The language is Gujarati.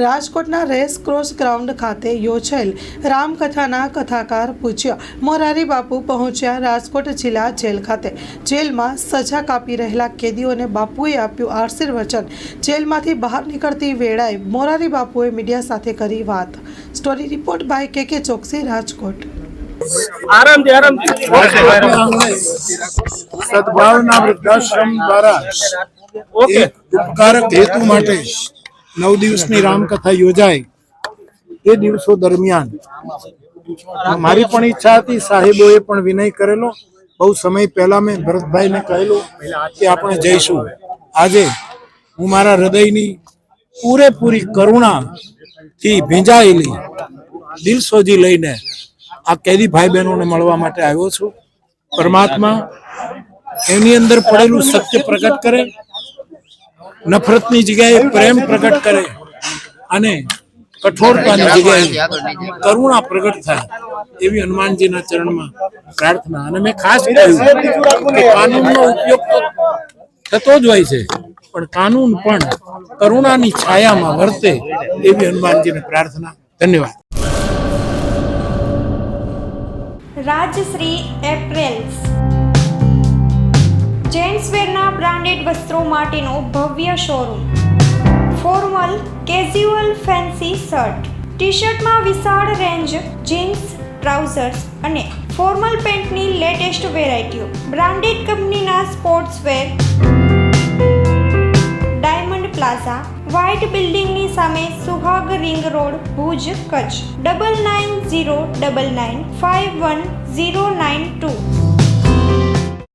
રાજકોટના રેસ ક્રોસ ગ્રાઉન્ડ ખાતે યોજાયેલ રામકથાના કથાકાર પૂજ્ય મોરારી બાપુ પહોંચ્યા રાજકોટ જિલ્લા જેલ ખાતે। જેલમાં સજા કાપી રહેલા કેદીઓને બાપુએ આપ્યું આશીર્વચન। જેલમાંથી બહાર નીકળતી વેળાએ મોરારી બાપુએ મીડિયા સાથે કરી વાત। સ્ટોરી રિપોર્ટ બાય કે ચોકસી, રાજકોટ। સદભાવના વૃદ્ધાશ્રમ દ્વારા ઉપકારક હેતુ માટે 9 દિવસની રામકથા યોજાઈ। એ દિવસો દરમિયાન મારી પણ ઈચ્છા હતી, સાહેબોએ પણ વિનય કરેલો। બહુ સમય પહેલા મેં ભરતભાઈને કહેલું કે આપણે જઈશું। આજે હું મારા હૃદયની પૂરેપૂરી કરુણાથી ભીંજાયેલી દિલસોજી લઈને આ કેદી ભાઈ બહેનોને મળવા માટે આવ્યો છું। પરમાત્મા એની અંદર પડેલું સત્ય પ્રગટ કરે, નફરતની જગ્યાએ પ્રેમ પ્રગટ કરે અને કઠોરતાની જગ્યાએ કરુણા પ્રગટ થાય એવી હનુમાનજીના ચરણમાં પ્રાર્થના। અને મેં ખાસ કહ્યું કે કાનૂનનો ઉપયોગ તો થતો જ હોય છે, પણ કાનૂન પણ કરુણાની છાયામાં વર્તે એવી હનુમાનજીને પ્રાર્થના। ધન્યવાદ। રાજશ્રી એપ્રેલ્સ જેન્ટ્સવેરના બ્રાન્ડેડ વસ્ત્રો માટેનો ભવ્ય showroom. Formal, casual, fancy shirt, T શર્ટમાં વિશાળ રેન્જ, જીન્સ, ટ્રાઉઝર્સ અને ફોર્મલ પેન્ટની લેટેસ્ટ વેરાયટીઓ। બ્રાન્ડેડ કંપનીના સ્પોર્ટ્સવેર। ડાયમંડ પ્લાઝા, વ્હાઇટ બિલ્ડિંગની સામે, સુહાગ રિંગ રોડ, ભુજ, કચ્છ। 9909951092।